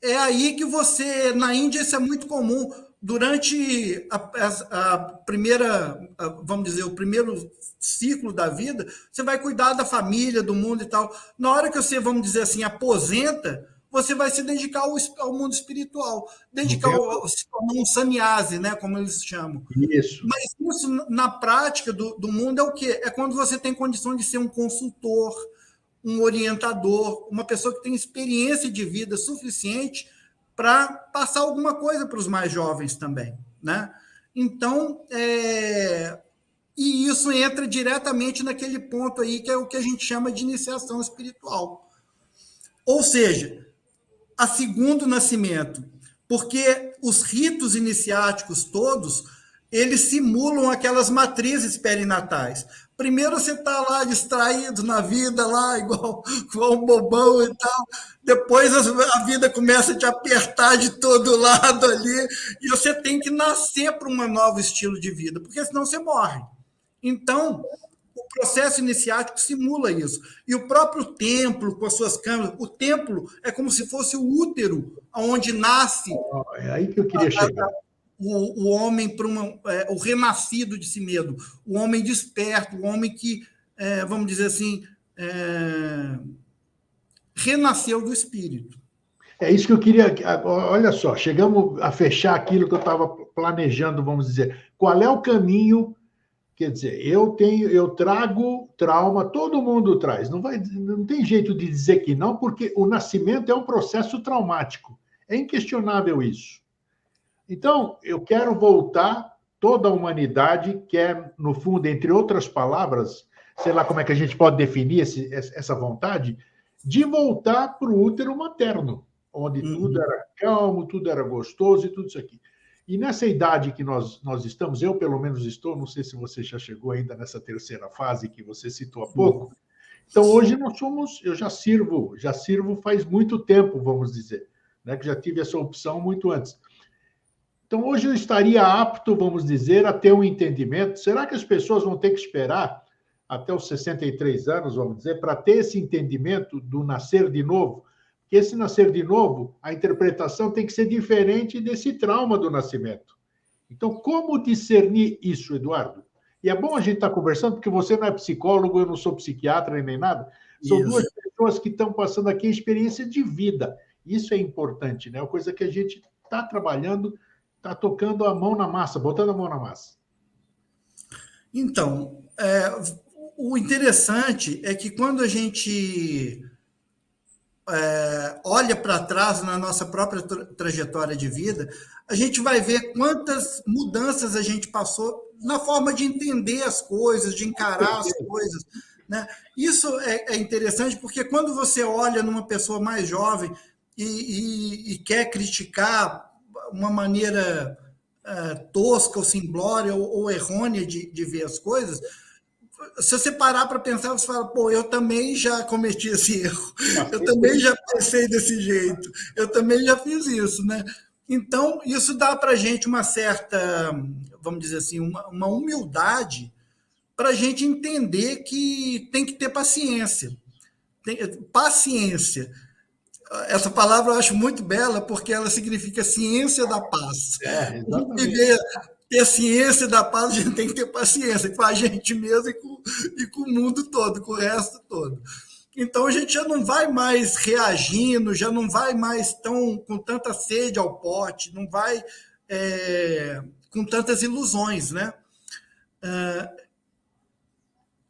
É aí que você, na Índia, isso é muito comum. Durante a primeira, vamos dizer, o primeiro ciclo da vida, você vai cuidar da família, do mundo e tal. Na hora que você, vamos dizer assim, aposenta, você vai se dedicar ao mundo espiritual, dedicar ao um sannyasi, né, como eles chamam. Isso. Mas isso, na prática do mundo, é o quê? É quando você tem condição de ser um consultor, um orientador, uma pessoa que tem experiência de vida suficiente para passar alguma coisa para os mais jovens também, né? Então, e isso entra diretamente naquele ponto aí que é o que a gente chama de iniciação espiritual. Ou seja, a segundo nascimento, porque os ritos iniciáticos todos, eles simulam aquelas matrizes perinatais. Primeiro você está lá distraído na vida, lá igual um bobão e tal. Depois a vida começa a te apertar de todo lado ali e você tem que nascer para um novo estilo de vida, porque senão você morre. Então, o processo iniciático simula isso. E o próprio templo, com as suas câmaras, o templo é como se fosse o útero onde nasce... É aí que eu queria chegar. O homem para o renascido de si mesmo, o homem desperto, o homem que, vamos dizer assim, renasceu do espírito. É isso que eu queria. Olha só, chegamos a fechar aquilo que eu estava planejando, vamos dizer. Qual é o caminho? Quer dizer, eu trago trauma, todo mundo traz. Não tem jeito de dizer que não, porque o nascimento é um processo traumático. É inquestionável isso. Então, eu quero voltar, toda a humanidade quer, no fundo, entre outras palavras, sei lá como é que a gente pode definir essa vontade, de voltar para o útero materno, onde tudo era calmo, tudo era gostoso e tudo isso aqui. E nessa idade que nós estamos, eu pelo menos estou, não sei se você já chegou ainda nessa terceira fase que você citou há pouco. Então, hoje eu já sirvo faz muito tempo, vamos dizer, né, que já tive essa opção muito antes. Então, hoje eu estaria apto, vamos dizer, a ter um entendimento. Será que as pessoas vão ter que esperar até os 63 anos, vamos dizer, para ter esse entendimento do nascer de novo? Porque esse nascer de novo, a interpretação tem que ser diferente desse trauma do nascimento. Então, como discernir isso, Eduardo? E é bom a gente estar conversando, porque você não é psicólogo, eu não sou psiquiatra nem nada. São duas pessoas que estão passando aqui a experiência de vida. Isso é importante, né? É uma coisa que a gente está trabalhando, está tocando a mão na massa, botando a mão na massa. Então, o interessante é que quando a gente olha para trás na nossa própria trajetória de vida, a gente vai ver quantas mudanças a gente passou na forma de entender as coisas, de encarar as coisas, né? Isso é interessante porque quando você olha numa pessoa mais jovem e quer criticar uma maneira tosca ou simplória ou errônea de ver as coisas, se você parar para pensar, você fala, pô, eu também já cometi esse erro, eu também já pensei desse jeito, eu também já fiz isso, né? Então, isso dá para a gente uma certa, vamos dizer assim, uma humildade para a gente entender que tem que ter paciência. Paciência. Essa palavra eu acho muito bela porque ela significa ciência da paz. Exatamente. Ter a ciência da paz, a gente tem que ter paciência com a gente mesmo e com o mundo todo, com o resto todo. Então a gente já não vai mais reagindo, já não vai mais com tanta sede ao pote, não vai com tantas ilusões, né?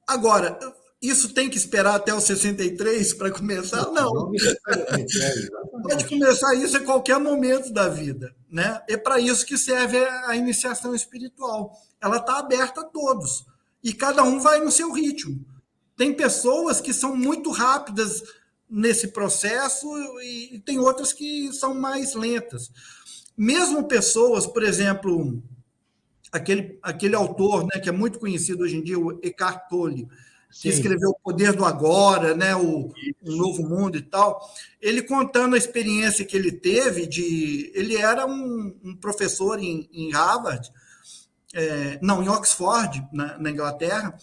Agora, isso tem que esperar até os 63 para começar? Não. Não necessariamente, Pode começar isso em qualquer momento da vida, né? É para isso que serve a iniciação espiritual. Ela está aberta a todos e cada um vai no seu ritmo. Tem pessoas que são muito rápidas nesse processo e tem outras que são mais lentas. Mesmo pessoas, por exemplo, aquele autor, né, que é muito conhecido hoje em dia, o Eckhart Tolle, que escreveu O Poder do Agora, né, o Novo Mundo e tal, ele contando a experiência que ele teve ele era um professor em Harvard, em Oxford, na Inglaterra,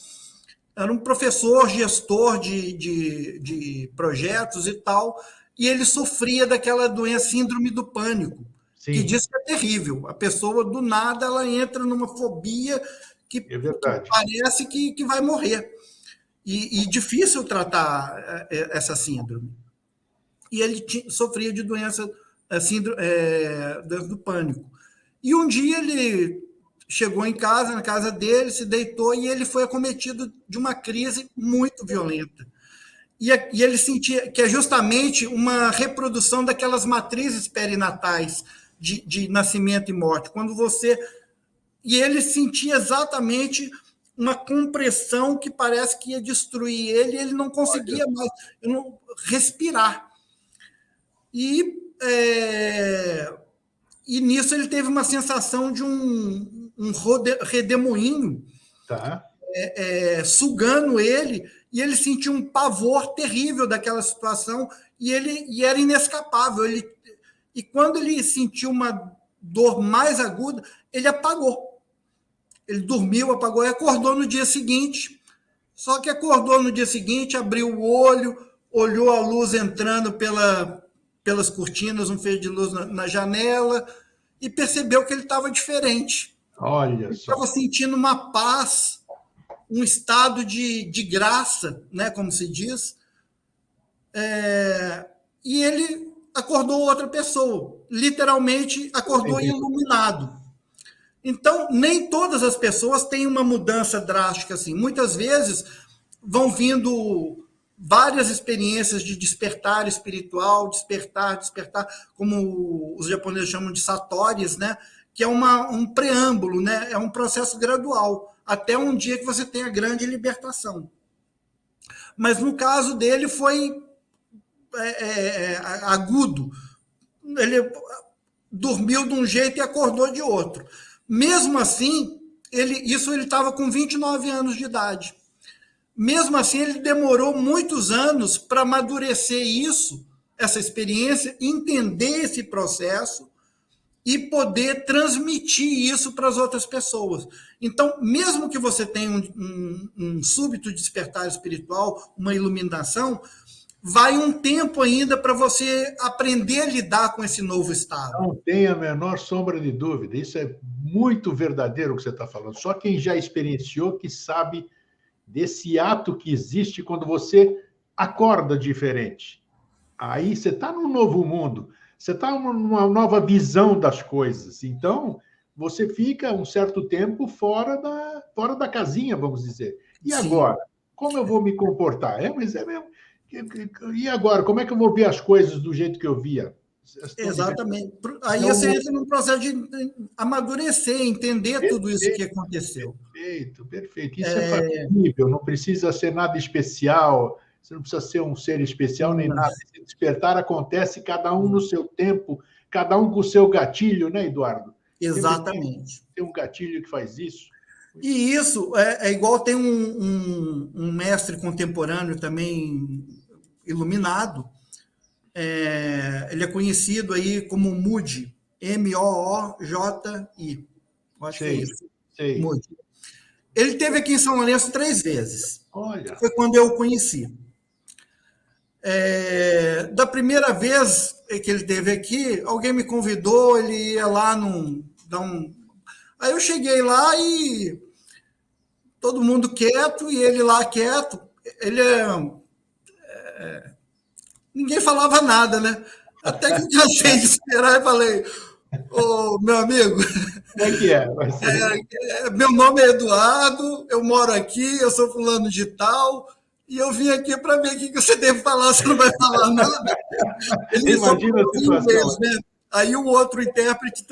era um professor, gestor de projetos e tal, e ele sofria daquela doença, síndrome do pânico, que diz que é terrível. A pessoa, do nada, ela entra numa fobia que parece que vai morrer. E difícil tratar essa síndrome. E ele sofria de doença, síndrome do pânico. E um dia ele chegou em casa, na casa dele, se deitou e ele foi acometido de uma crise muito violenta. E ele sentia que é justamente uma reprodução daquelas matrizes perinatais de nascimento e morte. E ele sentia exatamente uma compressão que parece que ia destruir ele, e ele não conseguia mais respirar. E nisso ele teve uma sensação de um redemoinho sugando ele, e ele sentiu um pavor terrível daquela situação, e era inescapável. E quando ele sentiu uma dor mais aguda, ele apagou. Ele dormiu, apagou e acordou no dia seguinte. Só que acordou no dia seguinte, abriu o olho, olhou a luz entrando pelas cortinas, um feixe de luz na janela, e percebeu que ele estava diferente. Olha só. Ele estava sentindo uma paz, um estado de graça, né, como se diz. E ele acordou outra pessoa, literalmente acordou iluminado. Então, nem todas as pessoas têm uma mudança drástica assim. Muitas vezes vão vindo várias experiências de despertar espiritual, despertar, como os japoneses chamam de satoris, né? Que é um preâmbulo, né? É um processo gradual, até um dia que você tem a grande libertação. Mas no caso dele foi agudo. Ele dormiu de um jeito e acordou de outro. Mesmo assim, ele estava com 29 anos de idade. Mesmo assim, ele demorou muitos anos para amadurecer essa experiência, entender esse processo e poder transmitir isso para as outras pessoas. Então, mesmo que você tenha um súbito despertar espiritual, uma iluminação, vai um tempo ainda para você aprender a lidar com esse novo estado. Não tem a menor sombra de dúvida. Isso é muito verdadeiro o que você está falando. Só quem já experienciou que sabe desse ato que existe quando você acorda diferente. Aí você está num novo mundo, você está numa nova visão das coisas. Então, você fica um certo tempo fora da casinha, vamos dizer. E agora? Como eu vou me comportar? Mas é mesmo. E agora? Como é que eu vou ver as coisas do jeito que eu via? Exatamente. Aí você entra num processo de amadurecer, entender tudo isso que aconteceu. Perfeito. Isso é factível, não precisa ser nada especial, você não precisa ser um ser especial nem nada. Esse despertar acontece cada um no seu tempo, cada um com o seu gatilho, né, Eduardo? Exatamente. Tem um gatilho que faz isso. E isso é igual tem um mestre contemporâneo também iluminado, ele é conhecido aí como Moody, Mooji, eu acho que é Sei, isso, sei. Moody. Ele esteve aqui em São Lourenço 3 vezes, Olha, foi quando eu o conheci. Da primeira vez que ele esteve aqui, alguém me convidou, ele ia lá Aí eu cheguei lá e todo mundo quieto e ele lá quieto. Ele ninguém falava nada, né? Até que eu cansei de esperar e falei: Ô, meu amigo, como é que é? Vai ser... meu nome é Eduardo, eu moro aqui, eu sou fulano de tal, e eu vim aqui para ver o que você deve falar, você não vai falar nada. Ele só Imagina a falou em inglês, situação. né? Aí o outro intérprete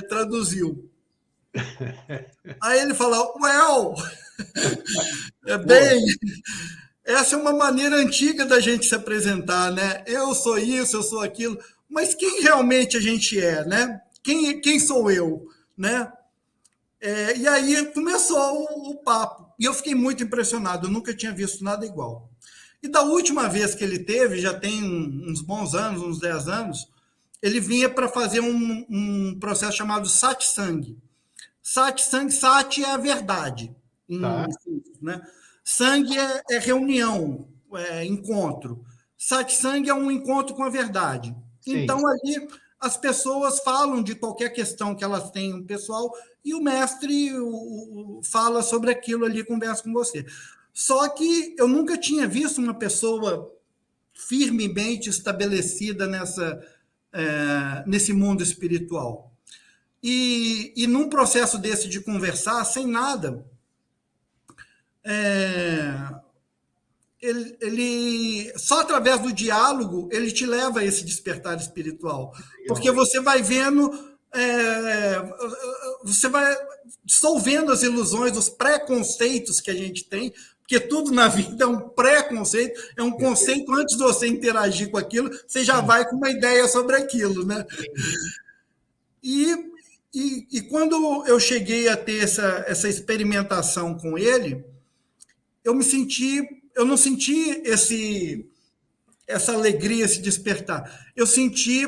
traduziu. Aí ele falou: well, Pô, bem, essa é uma maneira antiga da gente se apresentar, né? Eu sou isso, eu sou aquilo, mas quem realmente a gente é, né? Quem sou eu, né? E aí começou o papo. E eu fiquei muito impressionado, eu nunca tinha visto nada igual. E da última vez que ele teve, já tem uns bons anos, uns 10 anos, ele vinha para fazer um processo chamado satsang. Satsang, sat é a verdade, tá, né? Sang é reunião, encontro. Satsang é um encontro com a verdade. sim. Então, ali, as pessoas falam de qualquer questão que elas tenham, pessoal, e o mestre fala sobre aquilo ali, conversa com você. Só que eu nunca tinha visto uma pessoa firmemente estabelecida nesse mundo espiritual. E num processo desse de conversar, sem nada, só através do diálogo ele te leva a esse despertar espiritual, porque Legal. você vai vendo, você vai dissolvendo as ilusões, os preconceitos que a gente tem, porque tudo na vida é um preconceito, é um conceito antes de você interagir com aquilo, você já vai com uma ideia sobre aquilo, né? Sim. E, e quando eu cheguei a ter essa experimentação com ele, eu não senti essa alegria, esse despertar. Eu senti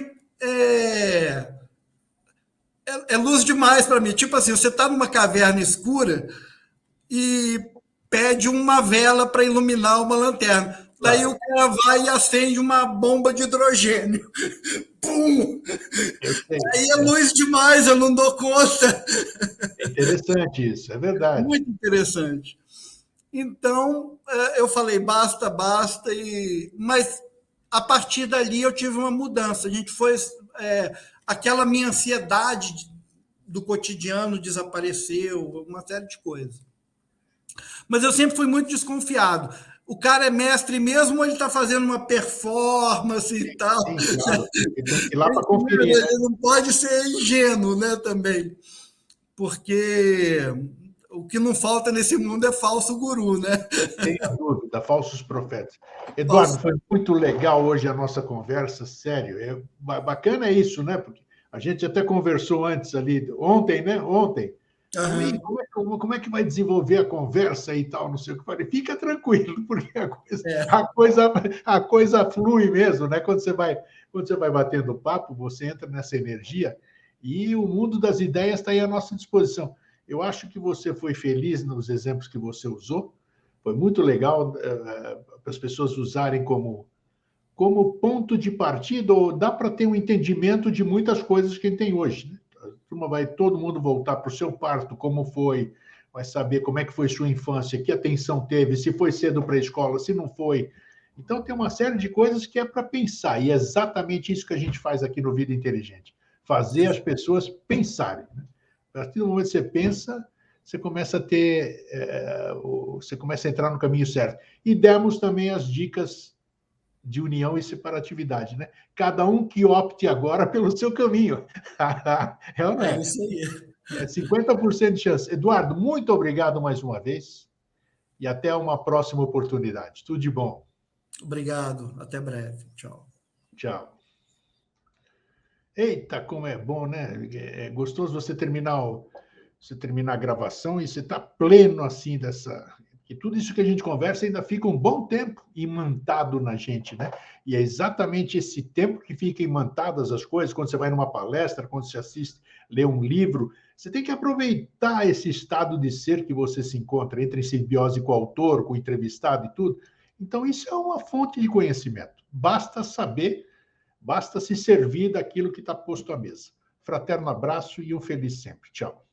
luz demais para mim. Tipo assim, você está numa caverna escura e pede uma vela para iluminar uma lanterna. Daí Claro, o cara vai e acende uma bomba de hidrogênio. Pum! eu sei. Aí é luz demais, eu não dou conta. É interessante isso, é verdade. Muito interessante. Então, eu falei, basta, basta, mas a partir dali eu tive uma mudança. A gente foi. Aquela minha ansiedade do cotidiano desapareceu, uma série de coisas. Mas eu sempre fui muito desconfiado. O cara é mestre mesmo ou ele está fazendo uma performance e tal? Sim, claro. Ele tem que ir lá para conferir, né? Ele não pode ser ingênuo, né, também. Porque o que não falta nesse mundo é falso guru, né? Tenha dúvida, falsos profetas. Eduardo, Falso. foi muito legal hoje a nossa conversa, sério. Bacana é isso, né? Porque a gente até conversou antes ali, ontem, né? Ontem. Falou, Uhum. como é que vai desenvolver a conversa e tal, não sei o que. Falei, fica tranquilo, porque É, a coisa flui mesmo, né? Quando você vai batendo papo, você entra nessa energia e o mundo das ideias está aí à nossa disposição. Eu acho que você foi feliz nos exemplos que você usou. Foi muito legal para as pessoas usarem como ponto de partida, ou dá para ter um entendimento de muitas coisas que a gente tem hoje. Né? Vai todo mundo voltar para o seu parto, como foi, vai saber como é que foi sua infância, que atenção teve, se foi cedo para a escola, se não foi. Então, tem uma série de coisas que é para pensar, e é exatamente isso que a gente faz aqui no Vida Inteligente, fazer as pessoas pensarem. Né? A partir do momento que você pensa, você começa a ter, você começa a entrar no caminho certo. E demos também as dicas de união e separatividade, né? Cada um que opte agora pelo seu caminho. É ou não é é? isso aí. É 50% de chance. Eduardo, muito obrigado mais uma vez e até uma próxima oportunidade. Tudo de bom. Obrigado. Até breve. Tchau. Tchau. Eita, como é bom, né? É gostoso você terminar a gravação e você está pleno assim dessa. Que tudo isso que a gente conversa ainda fica um bom tempo imantado na gente, né? E é exatamente esse tempo que fica imantadas as coisas, quando você vai numa palestra, quando você assiste, lê um livro, você tem que aproveitar esse estado de ser que você se encontra, entra em simbiose com o autor, com o entrevistado e tudo. Então, isso é uma fonte de conhecimento. Basta se servir daquilo que está posto à mesa. Fraterno abraço e um feliz sempre. Tchau.